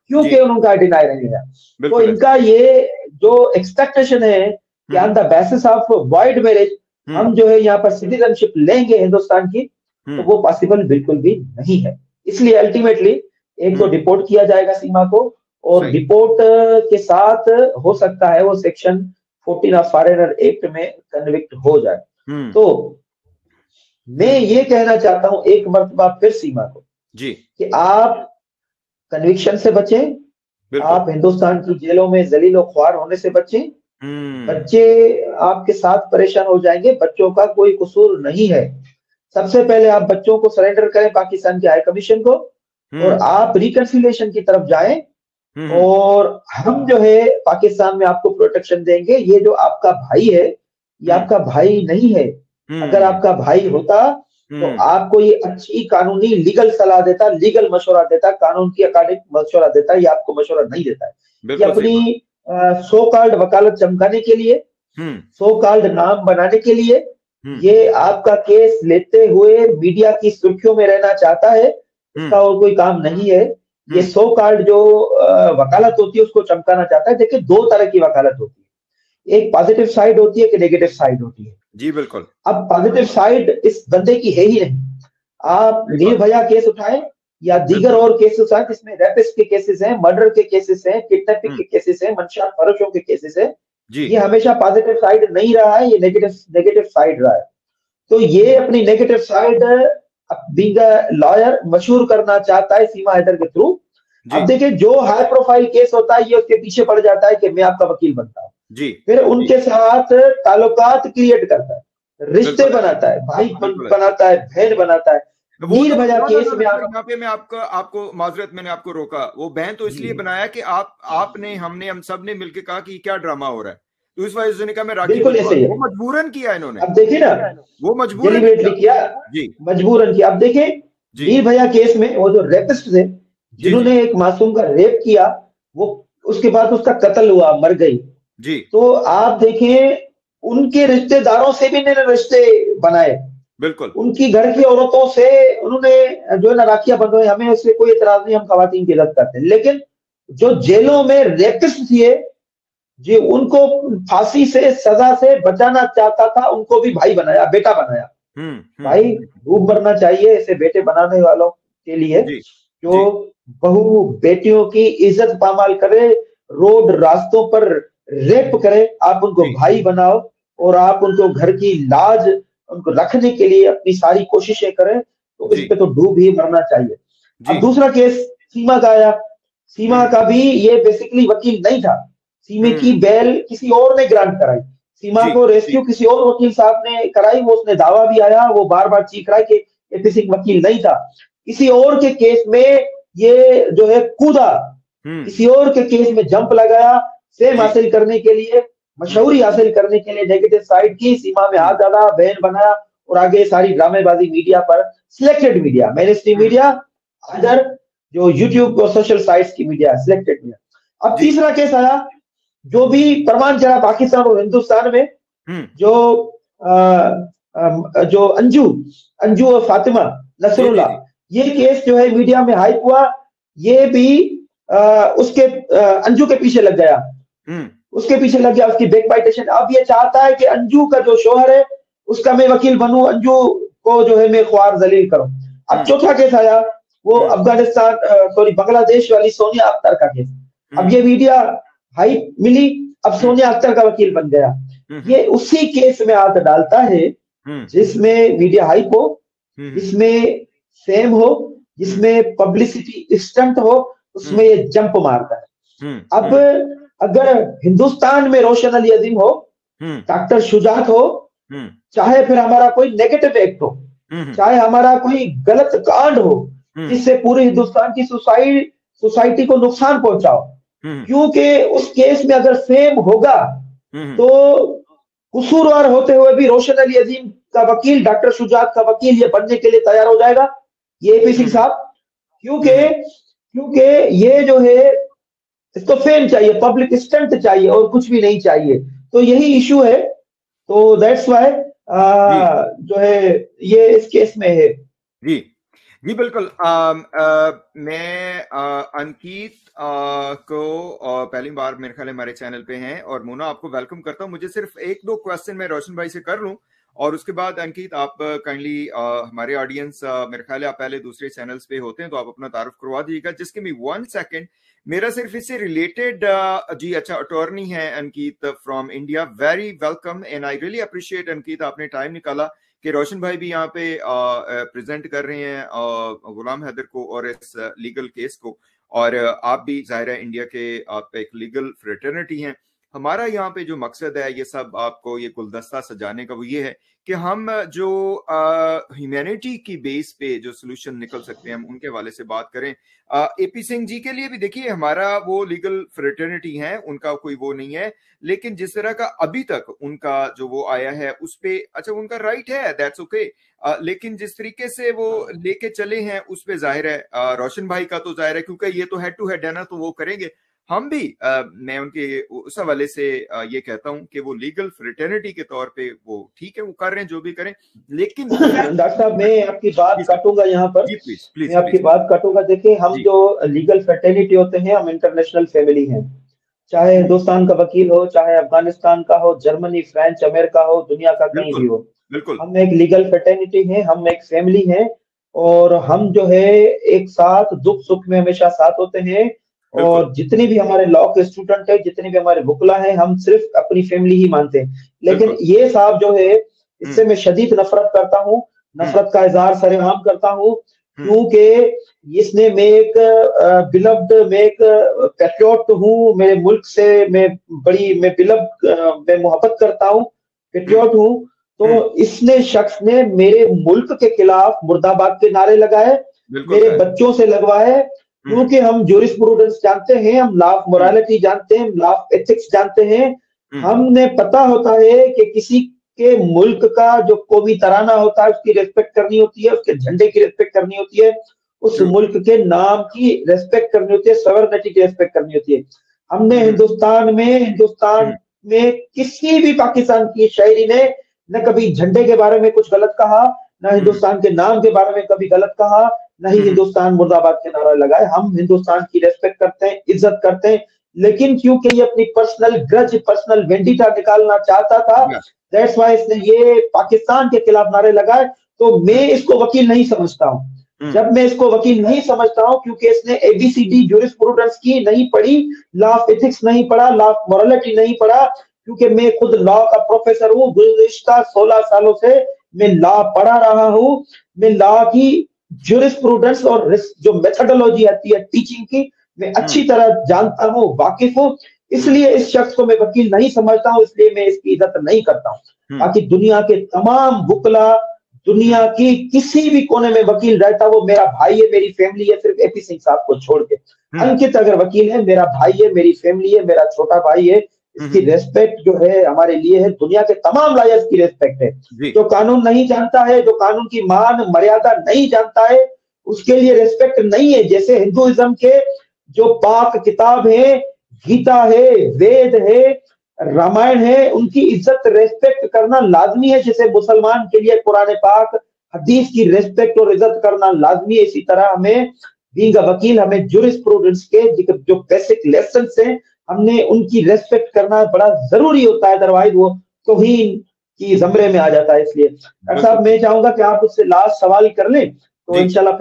क्यों जी उनका डिनाई रहेगा? तो बिल्कुल है। इनका ये जो एक्सपेक्टेशन है कि on the basis of wide marriage hmm हम जो है यहाँ पर सिटीजनशिप लेंगे हिंदुस्तान की, तो हम्म वो पॉसिबल बिल्कुल भी नहीं है। इसलिए अल्टीमेटली एक तो हम्म डिपोर्ट किया जाएगा सीमा को, और सही। डिपोर्ट के साथ हो सकता है वो सेक्शन 14 ऑफ फॉरेनर एक्ट में कन्विक्ट हो जाए। हम्म तो मैं ये कहना चाहता हूं एक मर्तबा फिर सीमा को, जी कि आप कन्विक्शन से बचें, बिल्कुल। आप हिंदुस्तान की जेलों में जलीलो ख्वार होने से बचें। हम्म बच्चे आपके साथ परेशान हो जाएंगे, बच्चों का कोई कसूर नहीं है। सबसे पहले आप बच्चों को सरेंडर करें पाकिस्तान के हाई कमीशन को, और हम्म आप रिकंसिलिएशन की तरफ जाएं, हम्म और हम जो है पाकिस्तान में आपको प्रोटेक्शन देंगे। ये जो आपका भाई है, ये हम्म आपका भाई नहीं है। अगर हम्म आपका भाई होता तो हम्म आपको ये अच्छी कानूनी लीगल सलाह देता, लीगल मशवरा देता, कानून की अकॉर्डिंग मशवरा देता। ये आपको मशवरा नहीं देता है। ये बिल्कुल सही बात। अपनी सो कॉल्ड वकालत चमकाने के लिए, हम्म सो कॉल्ड नाम बनाने के लिए, हम्म ये आपका केस लेते हुए मीडिया की सुर्खियों में रहना चाहता है। इसका हम्म और कोई काम नहीं है। ये हम्म सो कॉल्ड जो वकालत होती है उसको चमकाना चाहता है। देखिए, दो तरह की वकालत होती है, एक पॉजिटिव साइड होती है, एक नेगेटिव साइड होती है। जी बिल्कुल अब पॉजिटिव साइड इस बंदे की है ही नहीं। आप सही बात। निर्भया केस उठाएं या दीगर बिल्कुल। और केसेस उठाएं जिसमें रेपिस्ट के केसेस हैं, मर्डर के केसेस हैं, किडनैपिंग हम्म के केसेस हैं, मनशा फरोशों के केसेस हैं, जी ये हमेशा पॉजिटिव साइड नहीं रहा है, ये नेगेटिव नेगेटिव साइड रहा है। तो ये अपनी negative side being a lawyer मशहूर करना चाहता है सीमा हैदर के थ्रू। जी अब देखिए, जो हाई प्रोफाइल केस होता है ये उसके पीछे पड़ जाता है कि मैं आपका वकील बनता हूं, जी फिर जी उनके साथ ताल्लुकात क्रिएट करता है, रिश्ते बिल्कुल है। बनाता है, भाई बिल्कुल है। बनाता है, बहन बनाता है। वो तो निर्भया ना ना केस ना में सर, आप यहाँ पे मैं आपका आपको माजरत, मैंने आपको रोका। वो बहन तो जी इसलिए बनाया कि आपने हमने हम सब ने मिलकर कहा कि क्या ड्रामा हो रहा है, तो इस वजह से ने कहा मैं राखी बिल्कुल ऐसे बंधवा ही दूं। है। वो मजबूरन किया इन्होंने। अब देखिए ना, वो मजबूरन डेलिबरेटली किया। किया, जी मजबूरन किया। अब देखिए, जी निर्भया केस में वो जो रेपिस्ट थे, जी जी जिन्होंने एक मासूम का रेप किया, वो उसके बाद उसका कत्ल हुआ, मर गई। जी तो आप देखें, उनके रिश्तेदारों से भी इन्होंने रिश्ते बनाए, बिल्कुल। उनकी घर की औरतों से उन्होंने जो है ना राखियां बंधवाई। हमें उससे कोई एतराज नहीं, हम खवातीन की इज्जत करते हैं, लेकिन जो जेलों में रेपिस्ट थे, जी उनको फांसी से सजा से बचाना चाहता था, उनको भी भाई बनाया, बेटा बनाया। भाई हम्म डूब मरना चाहिए ऐसे बेटे बनाने वालों के लिए, जी जो जी बहू बेटियों की इज्जत पामाल करे, रोड रास्तों पर रेप करे। आप उनको जी भाई बनाओ, और आप उनको घर की लाज उनको रखने के लिए अपनी सारी कोशिशें करें, तो इस जी पे तो डूब ही मरना चाहिए। जी अब दूसरा केस सीमा का आया। सीमा हम्म का भी ये बेसिकली वकील नहीं था। सीमा की हम्म बेल किसी और ने ग्रांट कराई, सीमा जी को जी रेस्क्यू किसी और वकील साहब ने कराई। वो उसने दावा भी आया, वो बार बार चीख रहा है कि ये किसी वकील नहीं था। किसी और के केस में ये जो है कूदा, हम्म किसी और के केस में जंप लगाया, फेम जी हासिल करने के लिए, हम्म मशहूरी हासिल करने के लिए नेगेटिव साइड की, सीमा में हाथ हम्म डाला, बहन बनाया, और आगे सारी ड्रामेबाजी मीडिया पर, सिलेक्टेड मीडिया, मेन स्ट्रीम हम्म मीडिया, अदर जो यूट्यूब और सोशल साइट्स की मीडिया, सिलेक्टेड मीडिया। अब जी तीसरा केस आया, जो भी परवान चढ़ा पाकिस्तान और हिंदुस्तान में, हम्म जो जो अंजू अंजू और फातिमा जी जी नसरुल्लाह, जी ये केस जो है मीडिया में हाइप हुआ। ये भी उसके अंजू के पीछे लग गया, हम्म उसके पीछे लग गया, उसकी बैकबाइटेशन। अब ये चाहता है कि अंजू का जो शोहर है उसका मैं वकील बनूं, अंजू को जो है मैं ख्वार जलील करूं। अब हम्म चौथा केस आया, वो हम्म अफगानिस्तान सॉरी बांग्लादेश वाली सोनिया अख्तर का केस। अब हम्म ये मीडिया हाइप मिली, अब हम्म सोनिया अख्तर का वकील बन गया। हम्म ये उसी केस में हाथ डालता है हम्म जिसमें मीडिया हाइप हो, हम्म जिसमें फेम हो, हम्म जिसमें पब्लिसिटी स्टंट हो, उसमें हम्म ये जंप मारता है। हम्म अब हम्म अगर हिंदुस्तान में रोशन अली अजीम हो, हम्म डॉक्टर शुजात हो, हम्म चाहे फिर हमारा कोई नेगेटिव एक्ट हो, हम्म चाहे हमारा कोई गलत कांड हो हम्म जिससे पूरे हिंदुस्तान की सोसाइटी को नुकसान पहुंचाओ, हम्म क्योंकि उस केस में अगर फेम होगा हम्म तो कसूरवार होते हुए भी रोशन अली अजीम का वकील, डॉक्टर शुजात का वकील ये बनने के लिए तैयार हो जाएगा, ये एपी सिंह हम्म साहब। क्योंकि हम्म क्योंकि ये जो है, इसको फेम चाहिए, पब्लिक स्टंट चाहिए, और कुछ भी नहीं चाहिए। तो यही इशू है। तो दैट्स वाई जी जो है ये इस केस में है। जी जी बिल्कुल। मैं अंकित को पहली बार मेरे ख्याल हमारे चैनल पे हैं, और मोना आपको वेलकम करता हूं। मुझे सिर्फ एक दो क्वेश्चन मैं रोशन भाई से कर लूं, और उसके बाद अंकित आप काइंडली हमारे ऑडियंस, मेरे ख्याल आप पहले दूसरे चैनल्स पे होते हैं, तो आप अपना तारुफ करवा दीजिएगा। जिसके मी 1 सेकेंड, मेरा सिर्फ इससे रिलेटेड जी अच्छा, अटॉर्नी है Ankit from India, very welcome and I really appreciate Ankit, आपने टाइम निकाला कि रोशन भाई भी यहाँ पे प्रेजेंट कर रहे हैं गुलाम हैदर को और इस लीगल केस को, और आप भी जाहिर है इंडिया के आप एक लीगल फ्रेटर्निटी हैं। हमारा यहाँ पे जो मकसद है ये सब आपको ये गुलदस्ता सजाने का, वो ये है कि हम जो ह्यूमैनिटी की बेस पे जो सोल्यूशन निकल सकते हैं हम उनके हवाले से बात करें। एपी सिंह जी के लिए भी देखिए, हमारा वो लीगल फ्रेटर्निटी है, उनका कोई वो नहीं है, लेकिन जिस तरह का अभी तक उनका जो वो आया है उस पे, अच्छा उनका राइट है, दैट्स ओके, लेकिन जिस तरीके से वो लेके चले हैं उस पे जाहिर है रोशन भाई का तो जाहिर है, क्योंकि ये तो हेड टू हेड है ना, तो वो करेंगे। हम भी मैं उनके उस हवाले से ये कहता हूं कि वो लीगल फ्रेटर्निटी के तौर पे वो ठीक है, वो कर रहे हैं जो भी करें, लेकिन डॉक्टर साहब मैं आपकी बात काटूंगा यहाँ पर। जी प्लीज प्लीज मैं आपकी बात काटूंगा। देखिए, हम जो लीगल फ्रेटर्निटी होते हैं, हम इंटरनेशनल फैमिली हैं। चाहे हिंदुस्तान का वकील हो, चाहे अफगानिस्तान का हो, जर्मनी, फ्रांस, अमेरिका हो, दुनिया का कहीं भी हो, बिल्कुल हम एक लीगल फ्रेटर्निटी हैं, हम एक फैमिली हैं। और हम जो है एक साथ दुख सुख में हमेशा साथ होते हैं। और जितने भी हमारे लॉ के स्टूडेंट है, जितने भी हमारे वकील हैं, हम सिर्फ अपनी फैमिली ही मानते हैं। लेकिन ये साहब जो है, इससे मैं शदीद नफरत करता हूँ, नफरत का इजहार सरेआम करता हूँ, क्योंकि इसने मैं एक बिलव्ड, मैं एक पैट्रियट हूँ, मेरे मुल्क से मैं बिलव्ड, मैं मोहब्बत करता हूँ, पैट्रियट हूँ। तो इसने शख्स ने मेरे मुल्क के खिलाफ मुर्दाबाद के नारे लगाए, मेरे बच्चों से लगवाए, क्योंकि हम जूरिस्प्रूडेंस जानते हैं, हम लॉ ऑफ मोरालिटी जानते हैं, लॉ ऑफ एथिक्स जानते हैं। हमने पता होता है कि किसी के मुल्क का जो कौमी तराना होता है उसकी रेस्पेक्ट करनी होती है, उसके झंडे की रेस्पेक्ट करनी होती है, उस मुल्क के नाम की रेस्पेक्ट करनी होती है, सॉवरेनिटी की रेस्पेक्ट करनी होती है। हमने हिंदुस्तान में किसी भी पाकिस्तान की शायरी ने न कभी झंडे के बारे में कुछ गलत कहा, न हिंदुस्तान के नाम के बारे में कभी गलत कहा, न ही हिंदुस्तान मुर्दाबाद के नारा लगाए। हम हिंदुस्तान की रेस्पेक्ट करते हैं, इज्जत करते हैं, लेकिन क्योंकि ये अपनी पर्सनल ग्रज, पर्सनल वेंडिटा निकालना चाहता था, दैट्स व्हाई इसने ये पाकिस्तान के खिलाफ नारे लगाए। तो मैं इसको वकील नहीं समझता हूँ। जब मैं इसको वकील नहीं समझता हूँ, क्योंकि इसने एबीसीडी जूरिस्प्रूडेंस की नहीं पढ़ी, लॉ ऑफ एथिक्स नहीं पढ़ा, लॉ ऑफ मोरालिटी नहीं पढ़ा, क्योंकि मैं खुद लॉ का प्रोफेसर हूँ। गुज़िश्ता 16 सालों से मैं लॉ पढ़ा रहा हूँ। मैं लॉ की जूरिस्प्रूडेंस और जो मेथोडोलॉजी आती है टीचिंग की, मैं अच्छी तरह जानता हूँ, वाकिफ हूँ। इसलिए इस शख्स को मैं वकील नहीं समझता हूँ, इसलिए मैं इसकी इज्जत नहीं करता हूँ। बाकी दुनिया के तमाम वकला, दुनिया की किसी भी कोने में वकील रहता, वो मेरा भाई है, मेरी फैमिली है, सिर्फ एपी सिंह साहब को छोड़ के। अंकित अगर वकील है, मेरा भाई है, मेरी फैमिली है, मेरा छोटा भाई है। इसकी रेस्पेक्ट जो है हमारे लिए है, दुनिया के तमाम लॉयर्स की रेस्पेक्ट है। जो कानून नहीं जानता है, जो कानून की मान मर्यादा नहीं जानता है, उसके लिए रेस्पेक्ट नहीं है। जैसे हिंदुइज्म के जो पाक किताब है, गीता है, वेद है, रामायण है, उनकी इज्जत रेस्पेक्ट करना लाजमी है। जैसे मुसलमान के लिए कुरान पाक, हदीस की रेस्पेक्ट और इज्जत करना लाजमी है, इसी तरह हमें बीइंग अ वकील, हमें जूरिस्प्रूडेंस के जो बेसिक लेसन्स हैं, हमने उनकी रेस्पेक्ट करना बड़ा जरूरी होता है, अदरवाइज वो तौहीन की जमरे में आ जाता है। इसलिए डॉक्टर साहब मैं चाहूंगा कि आप उससे लास्ट सवाल कर लें, तो इंशाल्लाह